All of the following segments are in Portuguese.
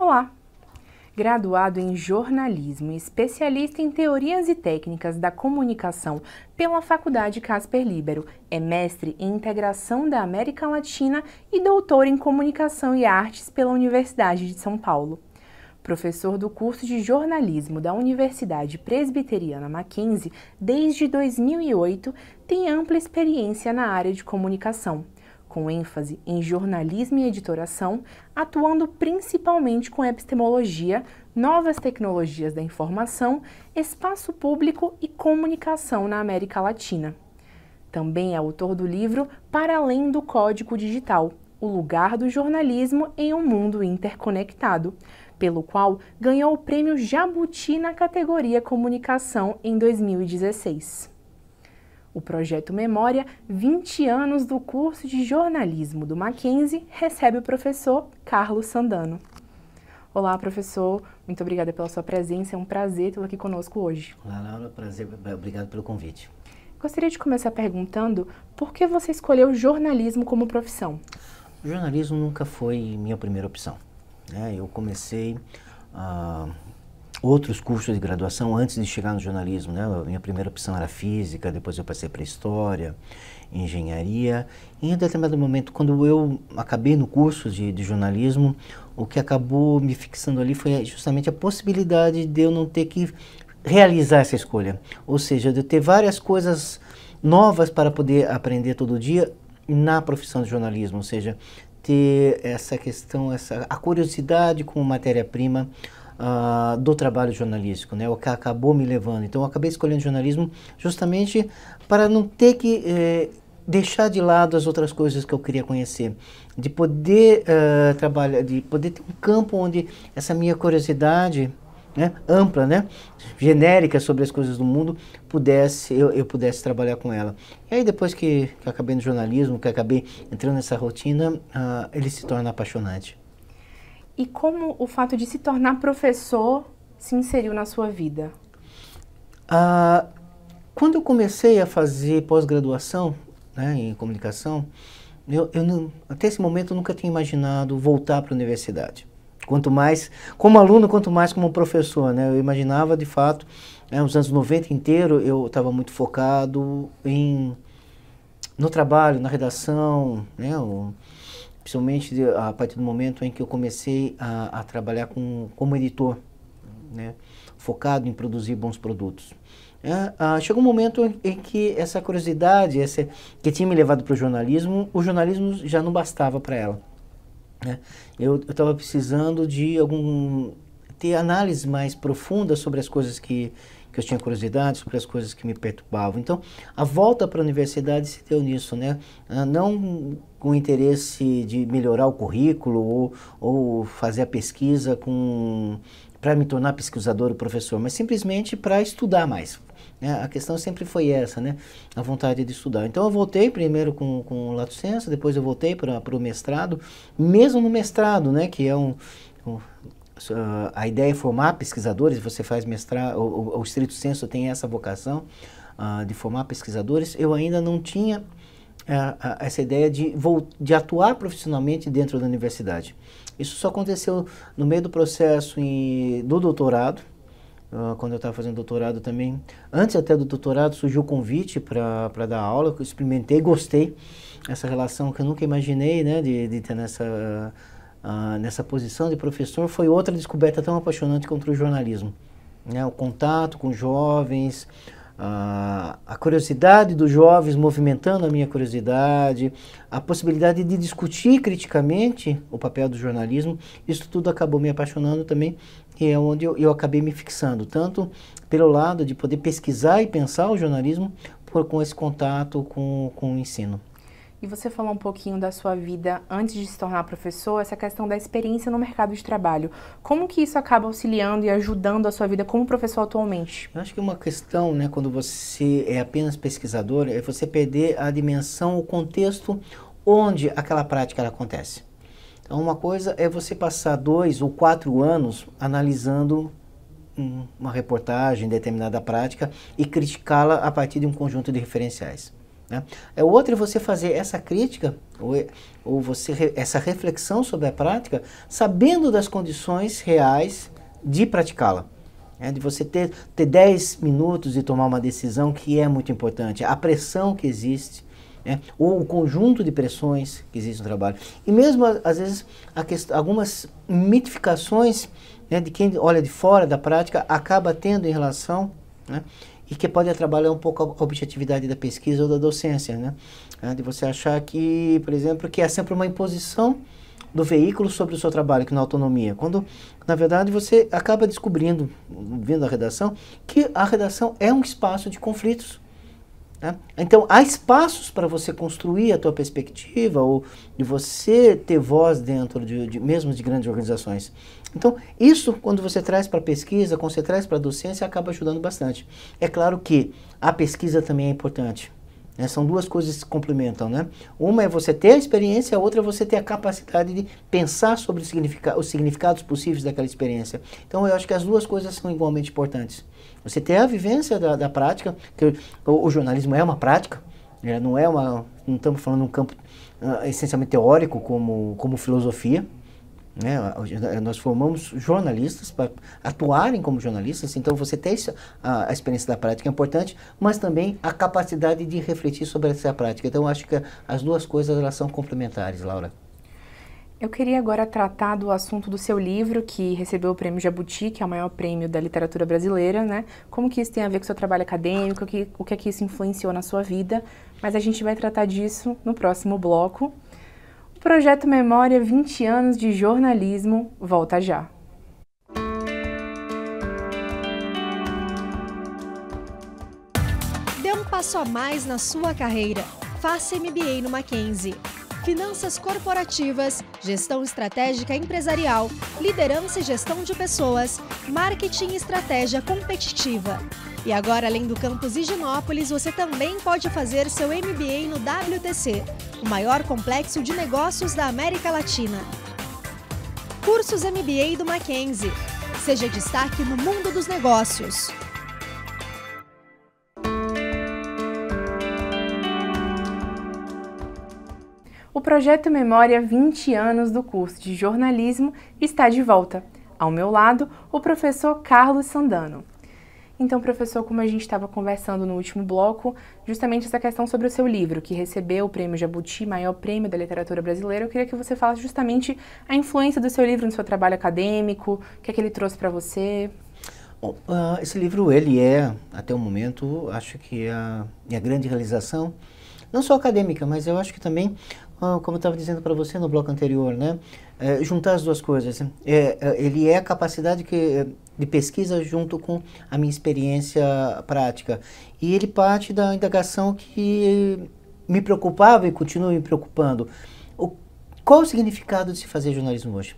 Olá! Graduado em jornalismo e especialista em teorias e técnicas da comunicação pela Faculdade Casper Libero, é mestre em integração da América Latina e doutor em comunicação e artes pela Universidade de São Paulo. Professor do curso de jornalismo da Universidade Presbiteriana Mackenzie desde 2008, tem ampla experiência na área de comunicação, com ênfase em jornalismo e editoração, atuando principalmente com epistemologia, novas tecnologias da informação, espaço público e comunicação na América Latina. Também é autor do livro Para Além do Código Digital, o lugar do jornalismo em um mundo interconectado, pelo qual ganhou o prêmio Jabuti na categoria Comunicação em 2016. O projeto Memória, 20 anos do curso de jornalismo do Mackenzie, recebe o professor Carlos Sandano. Olá, professor. Muito obrigada pela sua presença. É um prazer tê-lo aqui conosco hoje. Olá, Laura. Prazer. Obrigado pelo convite. Gostaria de começar perguntando por que você escolheu jornalismo como profissão? O jornalismo nunca foi minha primeira opção, né? Eu comecei outros cursos de graduação antes de chegar no jornalismo, né? A minha primeira opção era física, depois eu passei para história, engenharia. E em determinado momento, quando eu acabei no curso de jornalismo, o que acabou me fixando ali foi justamente a possibilidade de eu não ter que realizar essa escolha. Ou seja, de eu ter várias coisas novas para poder aprender todo dia na profissão de jornalismo, ou seja, ter essa questão, a curiosidade como matéria-prima do trabalho jornalístico, né? O que acabou me levando. Então, eu acabei escolhendo jornalismo justamente para não ter que deixar de lado as outras coisas que eu queria conhecer, de poder trabalhar, de poder ter um campo onde essa minha curiosidade, né, ampla, né, genérica sobre as coisas do mundo, eu pudesse trabalhar com ela. E aí depois que eu acabei no jornalismo, que acabei entrando nessa rotina, ele se torna apaixonante. E como o fato de se tornar professor se inseriu na sua vida? Quando eu comecei a fazer pós-graduação, né, em comunicação, até esse momento eu nunca tinha imaginado voltar para a universidade. Quanto mais como aluno, quanto mais como professor, né? Eu imaginava, de fato, nos anos 90 inteiro, eu estava muito focado no trabalho, na redação, né? Principalmente a partir do momento em que eu comecei a trabalhar como editor, né? Focado em produzir bons produtos. Chegou um momento em que essa curiosidade, que tinha me levado para o jornalismo já não bastava para ela. Eu estava precisando de ter análise mais profunda sobre as coisas que eu tinha curiosidade, sobre as coisas que me perturbavam. Então, a volta para a universidade se deu nisso, né? Não com o interesse de melhorar o currículo ou fazer a pesquisa para me tornar pesquisador ou professor, mas simplesmente para estudar mais. A questão sempre foi essa, né? A vontade de estudar. Então eu voltei primeiro com o Lato Sensu, depois eu voltei para o mestrado, mesmo no mestrado, né? Que é a ideia é formar pesquisadores, você faz mestrado, o Stricto Sensu tem essa vocação de formar pesquisadores. Eu ainda não tinha essa ideia de atuar profissionalmente dentro da universidade. Isso só aconteceu no meio do processo do doutorado. Quando eu estava fazendo doutorado também, antes até do doutorado, surgiu o convite para dar aula, que eu experimentei, gostei, essa relação que eu nunca imaginei, né, de ter nessa posição de professor, foi outra descoberta tão apaixonante contra o jornalismo, né, o contato com jovens, a curiosidade dos jovens movimentando a minha curiosidade, a possibilidade de discutir criticamente o papel do jornalismo, isso tudo acabou me apaixonando também, e é onde eu acabei me fixando, tanto pelo lado de poder pesquisar e pensar o jornalismo, com esse contato com o ensino. E você falou um pouquinho da sua vida antes de se tornar professor, essa questão da experiência no mercado de trabalho. Como que isso acaba auxiliando e ajudando a sua vida como professor atualmente? Eu acho que uma questão, né, quando você é apenas pesquisador, é você perder a dimensão, o contexto onde aquela prática ela acontece. Então, uma coisa é você passar 2 ou 4 anos analisando uma reportagem, determinada prática, e criticá-la a partir de um conjunto de referenciais. né? Outra é você fazer essa crítica, ou essa reflexão sobre a prática, sabendo das condições reais de praticá-la. De você ter 10 minutos e tomar uma decisão, que é muito importante. A pressão que existe, ou o conjunto de pressões que existe no trabalho. E mesmo, às vezes, algumas mitificações, de quem olha de fora da prática acaba tendo em relação, e que pode atrapalhar um pouco a objetividade da pesquisa ou da docência, de você achar que, por exemplo, que é sempre uma imposição do veículo sobre o seu trabalho, que não é autonomia. Quando, na verdade, você acaba descobrindo, vendo a redação, que a redação é um espaço de conflitos. Então, há espaços para você construir a tua perspectiva ou de você ter voz dentro mesmo de grandes organizações. Então, isso, quando você traz para a pesquisa, quando você traz para a docência, acaba ajudando bastante. É claro que a pesquisa também é importante. São duas coisas que se complementam, Uma é você ter a experiência, a outra é você ter a capacidade de pensar sobre os significados possíveis daquela experiência. Então, eu acho que as duas coisas são igualmente importantes. Você ter a vivência da prática, que o jornalismo é uma prática, não estamos falando de um campo essencialmente teórico como filosofia. Nós formamos jornalistas para atuarem como jornalistas, então você ter a experiência da prática é importante, mas também a capacidade de refletir sobre essa prática. Então, eu acho que as duas coisas elas são complementares, Laura. Eu queria agora tratar do assunto do seu livro, que recebeu o Prêmio Jabuti, que é o maior prêmio da literatura brasileira, Como que isso tem a ver com o seu trabalho acadêmico, o que é que isso influenciou na sua vida, mas a gente vai tratar disso no próximo bloco. O Projeto Memória 20 anos de jornalismo volta já. Dê um passo a mais na sua carreira. Faça MBA no Mackenzie. Finanças corporativas, gestão estratégica empresarial, liderança e gestão de pessoas, marketing e estratégia competitiva. E agora, além do campus Higienópolis, você também pode fazer seu MBA no WTC, o maior complexo de negócios da América Latina. Cursos MBA do Mackenzie. Seja destaque no mundo dos negócios. O Projeto Memória 20 anos do curso de jornalismo está de volta. Ao meu lado, o professor Carlos Sandano. Então, professor, como a gente estava conversando no último bloco, justamente essa questão sobre o seu livro, que recebeu o Prêmio Jabuti, maior prêmio da literatura brasileira, eu queria que você falasse justamente a influência do seu livro no seu trabalho acadêmico, o que é que ele trouxe para você. Bom, esse livro, ele é, até o momento, acho que é a grande realização, não só acadêmica, mas eu acho que também, como eu estava dizendo para você no bloco anterior, juntar as duas coisas. Ele é a capacidade de pesquisa junto com a minha experiência prática. E ele parte da indagação que me preocupava e continua me preocupando. Qual o significado de se fazer jornalismo hoje?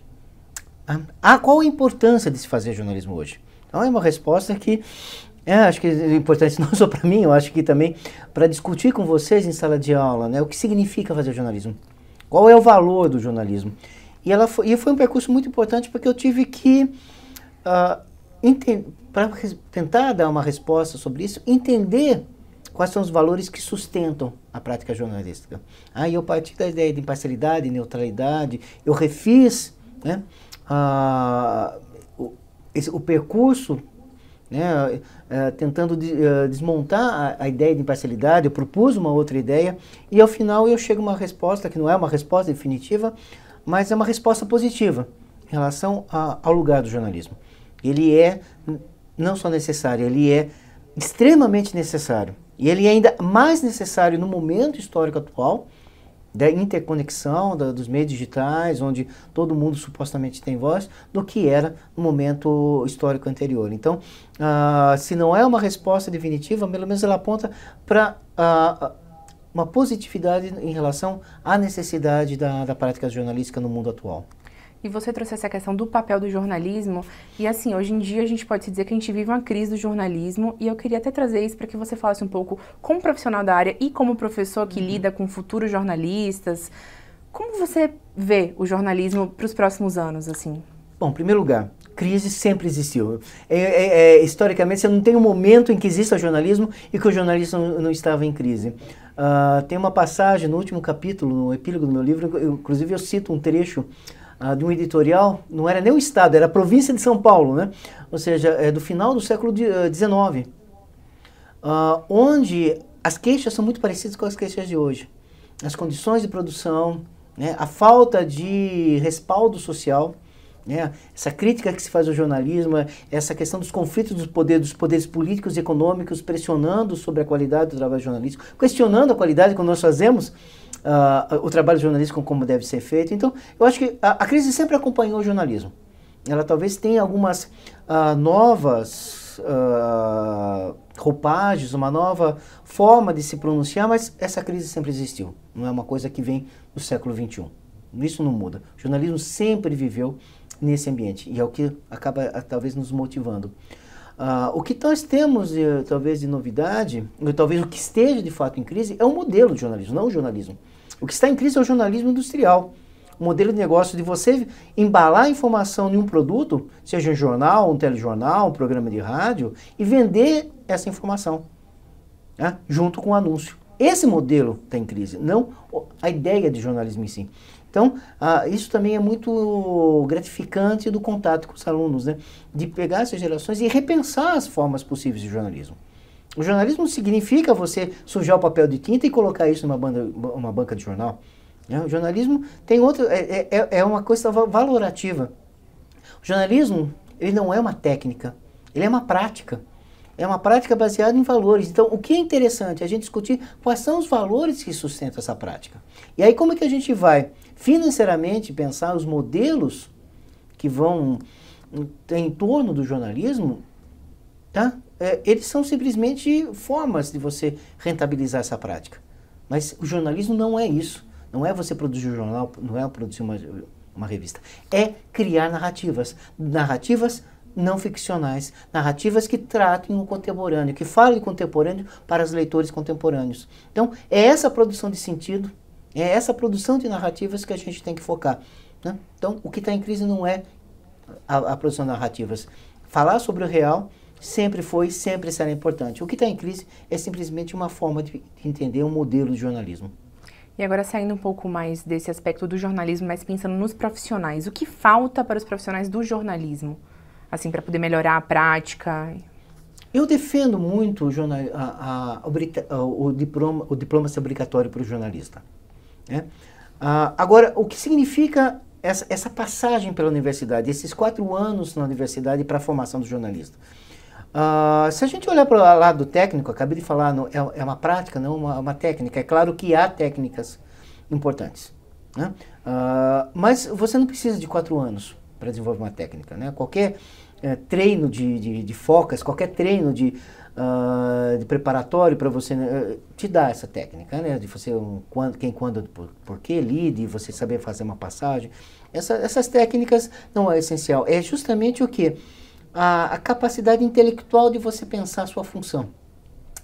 Qual a importância de se fazer jornalismo hoje? Então, é uma resposta que acho que é importante não só para mim, eu acho que também para discutir com vocês em sala de aula, o que significa fazer jornalismo? Qual é o valor do jornalismo? E foi um percurso muito importante porque eu tive que, para tentar dar uma resposta sobre isso, entender quais são os valores que sustentam a prática jornalística. Aí eu parti da ideia de imparcialidade, neutralidade, eu refiz o percurso, tentando desmontar a ideia de imparcialidade, eu propus uma outra ideia e ao final eu chego a uma resposta que não é uma resposta definitiva, mas é uma resposta positiva em relação ao lugar do jornalismo. Ele é não só necessário, ele é extremamente necessário. E ele é ainda mais necessário no momento histórico atual, da interconexão dos meios digitais, onde todo mundo supostamente tem voz, do que era no momento histórico anterior. Então, se não é uma resposta definitiva, pelo menos ela aponta para uma positividade em relação à necessidade da prática jornalística no mundo atual. E você trouxe essa questão do papel do jornalismo, e assim, hoje em dia a gente pode dizer que a gente vive uma crise do jornalismo, e eu queria até trazer isso para que você falasse um pouco, como profissional da área e como professor que lida com futuros jornalistas, como você vê o jornalismo para os próximos anos, assim? Bom, em primeiro lugar, Crise sempre existiu. Historicamente, você não tem um momento em que exista jornalismo e que o jornalismo não estava em crise. Tem uma passagem no último capítulo, no epílogo do meu livro, inclusive eu cito um trecho de um editorial, não era nem o Estado, era a província de São Paulo, né? Ou seja, é do final do século XIX, onde as queixas são muito parecidas com as queixas de hoje. As condições de produção, né? A falta de respaldo social, né? Essa crítica que se faz ao jornalismo, essa questão dos conflitos dos poderes políticos e econômicos pressionando sobre a qualidade do trabalho jornalístico, questionando a qualidade quando nós fazemos o trabalho jornalístico como deve ser feito. Então, eu acho que a crise sempre acompanhou o jornalismo. Ela talvez tenha algumas novas roupagens, uma nova forma de se pronunciar, mas essa crise sempre existiu. Não é uma coisa que vem do século XXI. Isso não muda. O jornalismo sempre viveu nesse ambiente e é o que acaba talvez nos motivando. O que nós temos talvez de novidade, ou talvez o que esteja de fato em crise, é o modelo de jornalismo, não o jornalismo. O que está em crise é o jornalismo industrial. O modelo de negócio de você embalar a informação em um produto, seja um jornal, um telejornal, um programa de rádio, e vender essa informação, né, junto com o anúncio. Esse modelo está em crise, não a ideia de jornalismo em si. Então, isso também é muito gratificante do contato com os alunos, né? De pegar essas gerações e repensar as formas possíveis de jornalismo. O jornalismo significa você sujar o papel de tinta e colocar isso numa banca de jornal. Né? O jornalismo tem outro, é uma coisa valorativa. O jornalismo, ele não é uma técnica, ele é uma prática. É uma prática baseada em valores. Então, o que é interessante é a gente discutir quais são os valores que sustentam essa prática. E aí, como é que a gente vai financeiramente pensar os modelos que vão em torno do jornalismo, tá? Eles são simplesmente formas de você rentabilizar essa prática. Mas o jornalismo não é isso. Não é você produzir um jornal, não é produzir uma revista. É criar narrativas. Narrativas não ficcionais, narrativas que tratem o contemporâneo, que falem de contemporâneo para os leitores contemporâneos. Então, é essa produção de sentido, é essa produção de narrativas que a gente tem que focar, né? Então, o que está em crise não é a produção de narrativas. Falar sobre o real sempre foi, sempre será importante. O que está em crise é simplesmente uma forma de entender um modelo de jornalismo. E agora, saindo um pouco mais desse aspecto do jornalismo, mas pensando nos profissionais, o que falta para os profissionais do jornalismo? Assim, para poder melhorar a prática? Eu defendo muito o diploma ser obrigatório para o jornalista. Né? Agora, o que significa essa passagem pela universidade, esses 4 anos na universidade para a formação do jornalista? Se a gente olhar para o lado técnico, acabei de falar, é uma prática, não uma técnica. É claro que há técnicas importantes, né? Mas você não precisa de 4 anos para desenvolver uma técnica, né? Qualquer treino de focas, qualquer treino de preparatório para você te dá essa técnica, né? De você quem, quando, por que, lide, você saber fazer uma passagem. Essas técnicas não é essencial. É justamente o que? A capacidade intelectual de você pensar a sua função.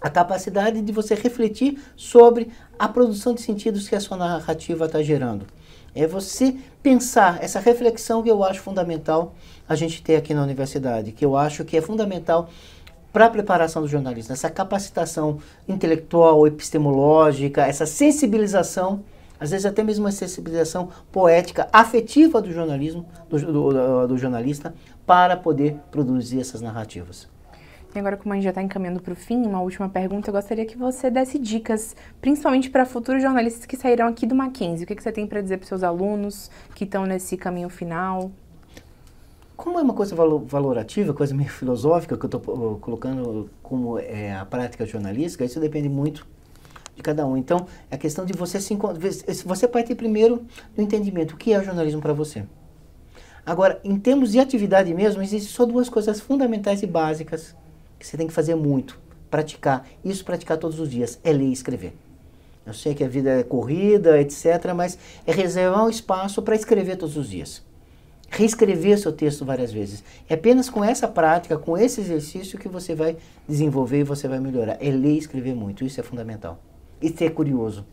A capacidade de você refletir sobre a produção de sentidos que a sua narrativa está gerando. É você pensar, essa reflexão que eu acho fundamental a gente ter aqui na universidade, que eu acho que é fundamental para a preparação do jornalista, essa capacitação intelectual, epistemológica, essa sensibilização, às vezes até mesmo uma sensibilização poética, afetiva do jornalismo, do jornalista, para poder produzir essas narrativas. E agora, como a gente já está encaminhando para o fim, uma última pergunta, eu gostaria que você desse dicas, principalmente para futuros jornalistas que sairão aqui do Mackenzie. O que você tem para dizer para os seus alunos que estão nesse caminho final? Como é uma coisa valorativa, coisa meio filosófica, que eu estou colocando como a prática jornalística, isso depende muito de cada um. Então, é a questão de você partir primeiro do entendimento, o que é o jornalismo para você. Agora, em termos de atividade mesmo, existem só 2 coisas fundamentais e básicas que você tem que fazer muito, praticar. Isso praticar todos os dias, é ler e escrever. Eu sei que a vida é corrida, etc., mas é reservar um espaço para escrever todos os dias. Reescrever seu texto várias vezes. É apenas com essa prática, com esse exercício que você vai desenvolver e você vai melhorar. É ler e escrever muito, isso é fundamental. E ser curioso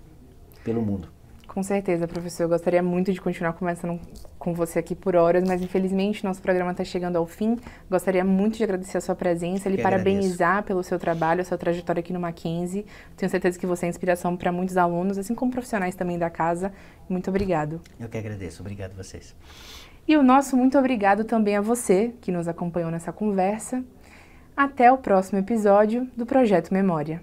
pelo mundo. Com certeza, professor. Eu gostaria muito de continuar conversando com você aqui por horas, mas infelizmente nosso programa está chegando ao fim. Gostaria muito de agradecer a sua presença, lhe parabenizar pelo seu trabalho, a sua trajetória aqui no Mackenzie. Tenho certeza que você é inspiração para muitos alunos, assim como profissionais também da casa. Muito obrigado. Eu que agradeço. Obrigado a vocês. E o nosso muito obrigado também a você que nos acompanhou nessa conversa. Até o próximo episódio do Projeto Memória.